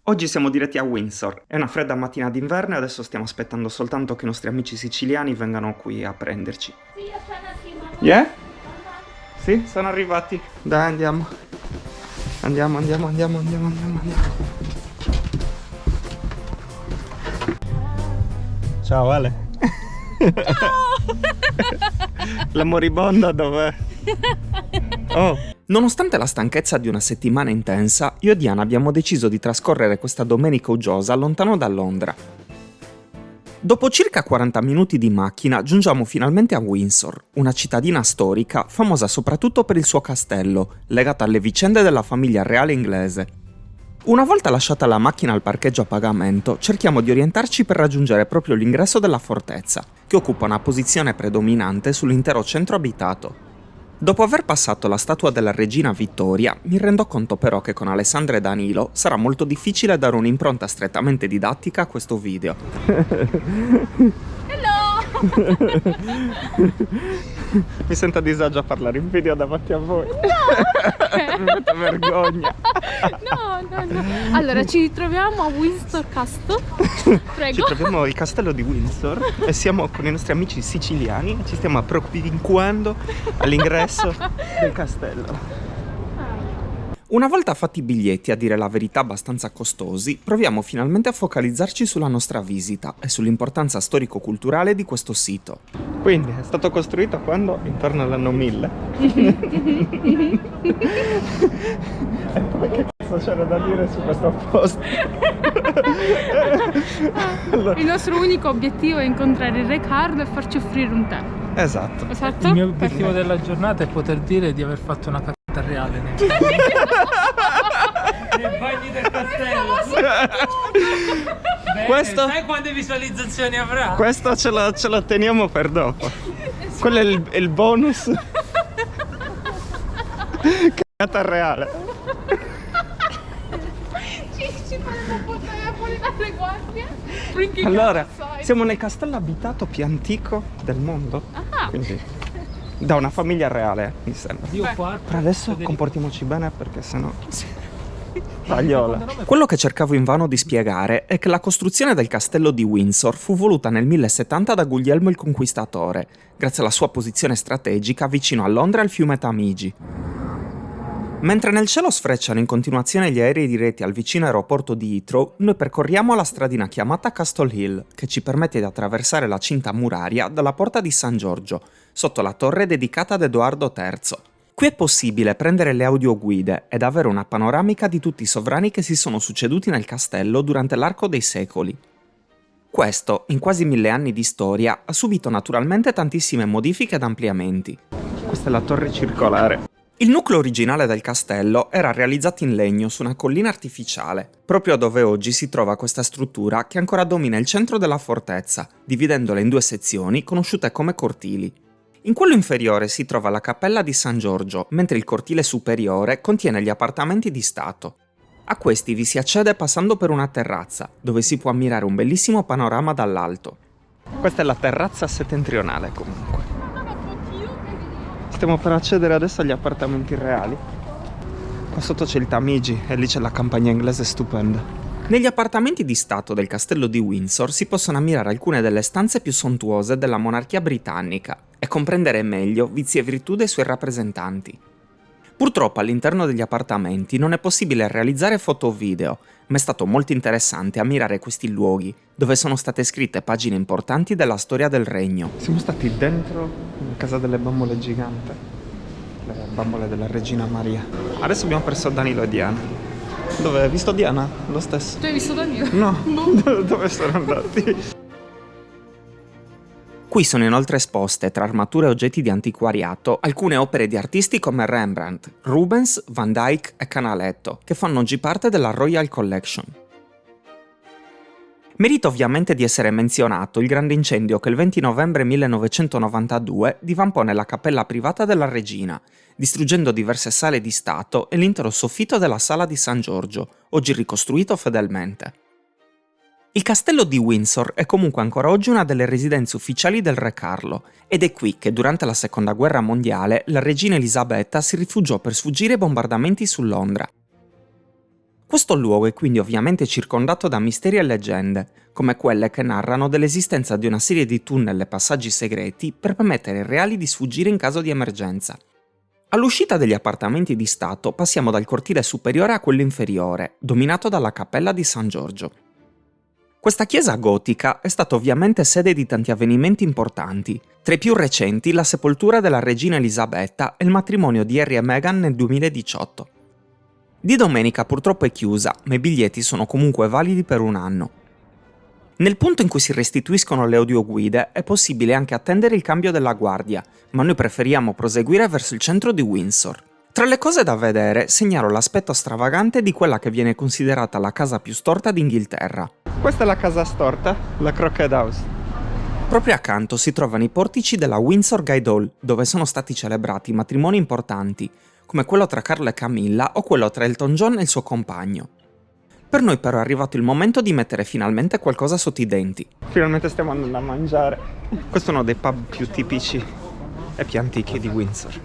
Oggi siamo diretti a Windsor, è una fredda mattina d'inverno e adesso stiamo aspettando soltanto che i nostri amici siciliani vengano qui a prenderci. Sì, appena arrivano. Yeah? Sì, sono arrivati. Dai, andiamo. Andiamo. Ciao Ale. Ciao! La moribonda dov'è? Oh. Nonostante la stanchezza di una settimana intensa, io e Diana abbiamo deciso di trascorrere questa domenica uggiosa lontano da Londra. Dopo circa 40 minuti di macchina giungiamo finalmente a Windsor, una cittadina storica famosa soprattutto per il suo castello, legata alle vicende della famiglia reale inglese. Una volta lasciata la macchina al parcheggio a pagamento, cerchiamo di orientarci per raggiungere proprio l'ingresso della fortezza, che occupa una posizione predominante sull'intero centro abitato. Dopo aver passato la statua della regina Vittoria, mi rendo conto però che con Alessandra e Danilo sarà molto difficile dare un'impronta strettamente didattica a questo video. Hello! Mi sento a disagio a parlare in video davanti a voi. No! Mi mette vergogna. No. Allora, ci ritroviamo a Windsor Castle. Prego. Ci troviamo al castello di Windsor e siamo con i nostri amici siciliani e ci stiamo appropinquando all'ingresso del castello. Una volta fatti i biglietti, a dire la verità abbastanza costosi, proviamo finalmente a focalizzarci sulla nostra visita e sull'importanza storico-culturale di questo sito. Quindi è stato costruito quando? Intorno all'anno 1000. E poi che cazzo c'era da dire su questo posto? Allora. Il nostro unico obiettivo è incontrare il Re Carlo e farci offrire un tè. Esatto. Esatto? Il mio obiettivo della giornata è poter dire di aver fatto una cacata reale nei bagni del castello. Bene, Questo? sai quante visualizzazioni avrà? Questo ce lo teniamo per dopo. Quello è il bonus. Cagata reale. Ci faremo portare fuori dalle guardie. Allora, siamo nel castello abitato più antico del mondo. Ah. Quindi, da una famiglia reale, mi sembra. Dio Beh. quarto. Per adesso comportiamoci bene perché sennò... Tagliola. Quello che cercavo invano di spiegare è che la costruzione del castello di Windsor fu voluta nel 1070 da Guglielmo il Conquistatore, grazie alla sua posizione strategica vicino a Londra e al fiume Tamigi. Mentre nel cielo sfrecciano in continuazione gli aerei diretti al vicino aeroporto di Heathrow, noi percorriamo la stradina chiamata Castle Hill, che ci permette di attraversare la cinta muraria dalla porta di San Giorgio, sotto la torre dedicata ad Edoardo III. Qui è possibile prendere le audioguide ed avere una panoramica di tutti i sovrani che si sono succeduti nel castello durante l'arco dei secoli. Questo, in quasi 1000 anni di storia, ha subito naturalmente tantissime modifiche ed ampliamenti. Questa è la torre circolare. Il nucleo originale del castello era realizzato in legno su una collina artificiale, proprio dove oggi si trova questa struttura che ancora domina il centro della fortezza, dividendola in due sezioni conosciute come cortili. In quello inferiore si trova la cappella di San Giorgio, mentre il cortile superiore contiene gli appartamenti di Stato. A questi vi si accede passando per una terrazza, dove si può ammirare un bellissimo panorama dall'alto. Questa è la terrazza settentrionale comunque. Stiamo per accedere adesso agli appartamenti reali. Qua sotto c'è il Tamigi e lì c'è la campagna inglese stupenda. Negli appartamenti di Stato del castello di Windsor si possono ammirare alcune delle stanze più sontuose della monarchia britannica e comprendere meglio vizi e virtù dei suoi rappresentanti. Purtroppo all'interno degli appartamenti non è possibile realizzare foto o video, ma è stato molto interessante ammirare questi luoghi, dove sono state scritte pagine importanti della storia del regno. Siamo stati dentro la casa delle bambole gigante, le bambole della regina Maria. Adesso abbiamo perso Danilo e Diana. Dove hai visto Diana? Lo stesso. Tu hai visto Danilo? No, dove sono andati? Qui sono inoltre esposte, tra armature e oggetti di antiquariato, alcune opere di artisti come Rembrandt, Rubens, Van Dyck e Canaletto, che fanno oggi parte della Royal Collection. Merita ovviamente di essere menzionato il grande incendio che il 20 novembre 1992 divampò nella cappella privata della regina, distruggendo diverse sale di Stato e l'intero soffitto della sala di San Giorgio, oggi ricostruito fedelmente. Il castello di Windsor è comunque ancora oggi una delle residenze ufficiali del Re Carlo, ed è qui che durante la Seconda Guerra Mondiale la regina Elisabetta si rifugiò per sfuggire ai bombardamenti su Londra. Questo luogo è quindi ovviamente circondato da misteri e leggende, come quelle che narrano dell'esistenza di una serie di tunnel e passaggi segreti per permettere ai reali di sfuggire in caso di emergenza. All'uscita degli appartamenti di Stato passiamo dal cortile superiore a quello inferiore, dominato dalla cappella di San Giorgio. Questa chiesa gotica è stata ovviamente sede di tanti avvenimenti importanti, tra i più recenti la sepoltura della regina Elisabetta e il matrimonio di Harry e Meghan nel 2018. Di domenica purtroppo è chiusa, ma i biglietti sono comunque validi per un anno. Nel punto in cui si restituiscono le audioguide è possibile anche attendere il cambio della guardia, ma noi preferiamo proseguire verso il centro di Windsor. Tra le cose da vedere segnalo l'aspetto stravagante di quella che viene considerata la casa più storta d'Inghilterra. Questa è la casa storta, la Crockett House. Proprio accanto si trovano i portici della Windsor Guide Hall, dove sono stati celebrati matrimoni importanti, come quello tra Carlo e Camilla o quello tra Elton John e il suo compagno. Per noi però è arrivato il momento di mettere finalmente qualcosa sotto i denti. Finalmente stiamo andando a mangiare. Questo è uno dei pub più tipici e più antichi di Windsor.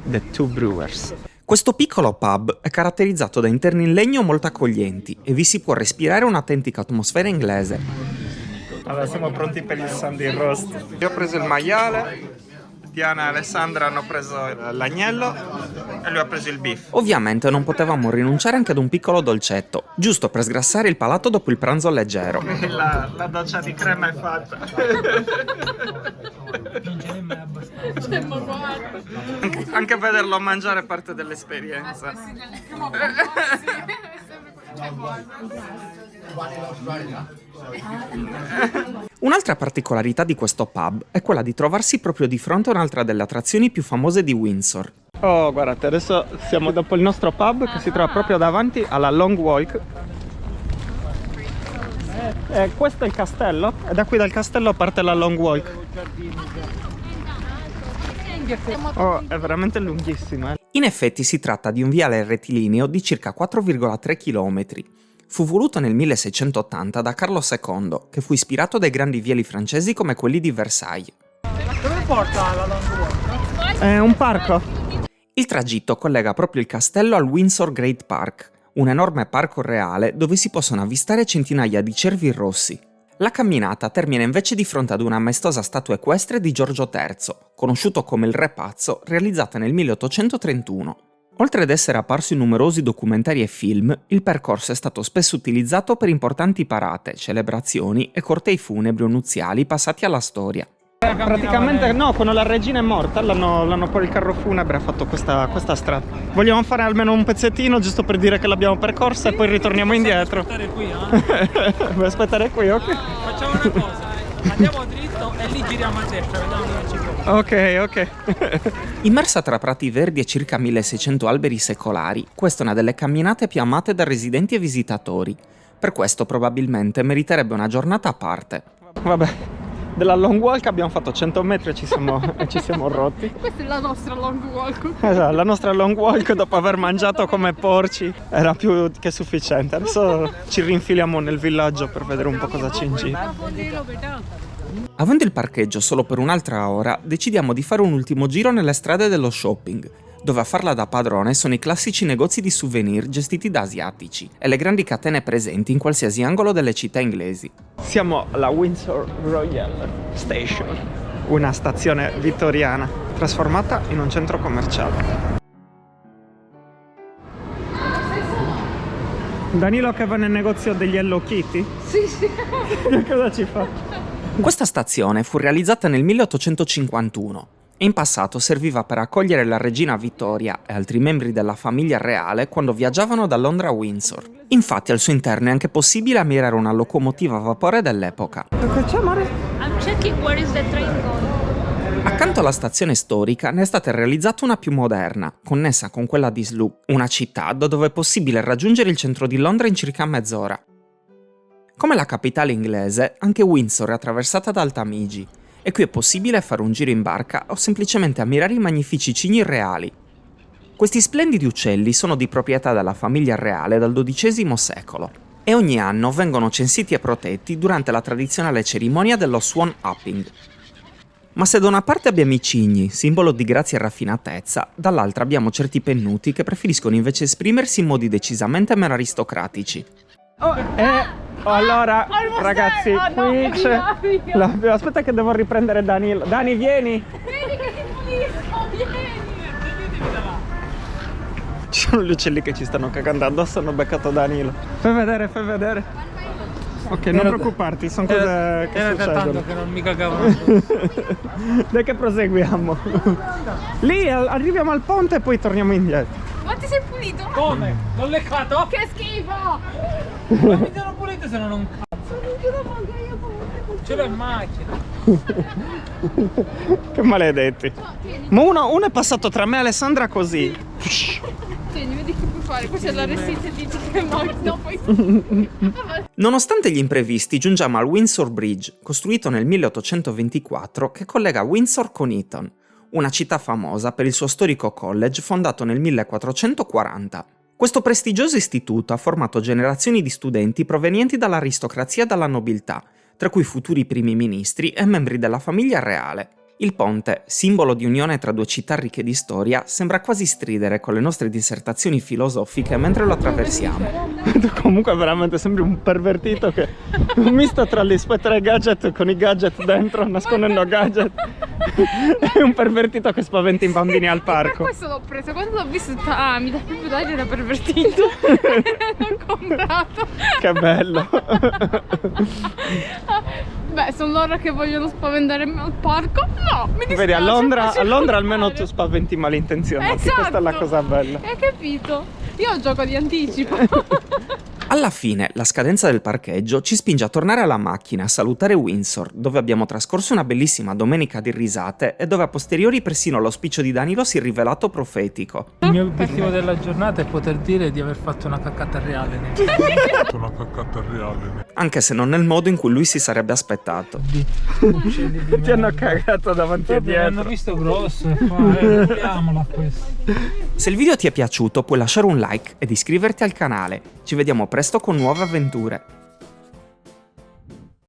The Two Brewers. Questo piccolo pub è caratterizzato da interni in legno molto accoglienti e vi si può respirare un'autentica atmosfera inglese. Allora siamo pronti per il Sunday roast. Io ho preso il maiale, Diana e Alessandra hanno preso l'agnello e lui ha preso il beef. Ovviamente non potevamo rinunciare anche ad un piccolo dolcetto, giusto per sgrassare il palato dopo il pranzo leggero. La doccia di crema è fatta. Anche vederlo mangiare è parte dell'esperienza. Un'altra particolarità di questo pub è quella di trovarsi proprio di fronte a un'altra delle attrazioni più famose di Windsor. Oh, guardate, adesso siamo dopo il nostro pub che si trova proprio davanti alla Long Walk. Questo è il castello e da qui dal castello parte la Long Walk. Oh, è veramente lunghissimo. In effetti si tratta di un viale rettilineo di circa 4,3 km. Fu voluto nel 1680 da Carlo II, che fu ispirato dai grandi viali francesi come quelli di Versailles. Dove porta la Long Walk? È un parco. Il tragitto collega proprio il castello al Windsor Great Park, un enorme parco reale dove si possono avvistare centinaia di cervi rossi. La camminata termina invece di fronte ad una maestosa statua equestre di Giorgio III, conosciuto come il Re Pazzo, realizzata nel 1831. Oltre ad essere apparso in numerosi documentari e film, il percorso è stato spesso utilizzato per importanti parate, celebrazioni e cortei funebri o nuziali passati alla storia. Praticamente no, quando la regina è morta l'hanno poi il carro funebre ha fatto questa strada. Vogliamo fare almeno un pezzettino giusto per dire che l'abbiamo percorsa e poi ritorniamo indietro. Aspettare qui, eh? Vuoi aspettare qui? Ok. Facciamo una cosa, andiamo dritto e lì giriamo a destra, vediamo dove ci porta. Ok. Immersa tra prati verdi e circa 1600 alberi secolari, questa è una delle camminate più amate da residenti e visitatori. Per questo probabilmente meriterebbe una giornata a parte. Vabbè, della long walk abbiamo fatto 100 metri e ci siamo rotti. Questa è la nostra long walk. Esatto, la nostra long walk dopo aver mangiato come porci era più che sufficiente. Adesso ci rinfiliamo nel villaggio per vedere un po' cosa c'è in giro. Avendo il parcheggio solo per un'altra ora, decidiamo di fare un ultimo giro nelle strade dello shopping, dove a farla da padrone sono i classici negozi di souvenir gestiti da asiatici e le grandi catene presenti in qualsiasi angolo delle città inglesi. Siamo alla Windsor Royal Station, una stazione vittoriana trasformata in un centro commerciale. Danilo che va nel negozio degli Hello Kitty? Sì. Cosa ci fa? Questa stazione fu realizzata nel 1851 e in passato serviva per accogliere la regina Vittoria e altri membri della famiglia reale quando viaggiavano da Londra a Windsor. Infatti al suo interno è anche possibile ammirare una locomotiva a vapore dell'epoca. I'm checking where is the train going. Accanto alla stazione storica ne è stata realizzata una più moderna, connessa con quella di Slough, una città da dove è possibile raggiungere il centro di Londra in circa mezz'ora. Come la capitale inglese, anche Windsor è attraversata dal Tamigi, e qui è possibile fare un giro in barca o semplicemente ammirare i magnifici cigni reali. Questi splendidi uccelli sono di proprietà della famiglia reale dal XII secolo e ogni anno vengono censiti e protetti durante la tradizionale cerimonia dello Swan Upping. Ma se da una parte abbiamo i cigni, simbolo di grazia e raffinatezza, dall'altra abbiamo certi pennuti che preferiscono invece esprimersi in modi decisamente meno aristocratici. Allora, ragazzi, qui c'è... Aspetta che devo riprendere Danilo. Dani, vieni! Vedi che ti pulisco, vieni! Ci sono gli uccelli che ci stanno cagando addosso, hanno beccato Danilo. Fai vedere, fai vedere. Ok, non preoccuparti, sono cose che Era succedono. tanto che non mi cagavano. Dai che proseguiamo. Lì arriviamo al ponte e poi torniamo indietro. Ma ti sei pulito? Come? L'ho leccato? Che schifo! Ma mi sono pulito se non ho un cazzo. Ce l'ho in macchina. Che maledetti. Ma uno è passato tra me e Alessandra così. Tieni, vedi che puoi fare. Poi c'è la restita e dici che no, poi... Nonostante gli imprevisti, giungiamo al Windsor Bridge, costruito nel 1824, che collega Windsor con Eton, una città famosa per il suo storico college fondato nel 1440. Questo prestigioso istituto ha formato generazioni di studenti provenienti dall'aristocrazia e dalla nobiltà, tra cui futuri primi ministri e membri della famiglia reale. Il ponte, simbolo di unione tra due città ricche di storia, sembra quasi stridere con le nostre dissertazioni filosofiche mentre lo attraversiamo. Tu comunque veramente sembri un pervertito che un misto tra gli Spectre gadget con i gadget dentro, nascondendo gadget. È un pervertito che spaventa i bambini al Per parco. questo l'ho preso. Quando l'ho visto, mi dà proprio d'aria da pervertito. L'ho comprato. Che bello. Beh, sono loro che vogliono spaventare me al parco. No, mi dispiace. Vedi, a Londra almeno tu spaventi i malintenzionati. Esatto. Questa è la cosa bella. Hai capito? Io gioco di anticipo. Alla fine, la scadenza del parcheggio ci spinge a tornare alla macchina a salutare Windsor, dove abbiamo trascorso una bellissima domenica di risate e dove a posteriori persino l'auspicio di Danilo si è rivelato profetico. Il mio obiettivo della giornata è poter dire di aver fatto una caccata reale. Anche se non nel modo in cui lui si sarebbe aspettato. Ti hanno cagato davanti e Mi hanno dietro. visto grosso e puliamola questo. Se il video ti è piaciuto puoi lasciare un like ed iscriverti al canale. Ci vediamo presto con nuove avventure.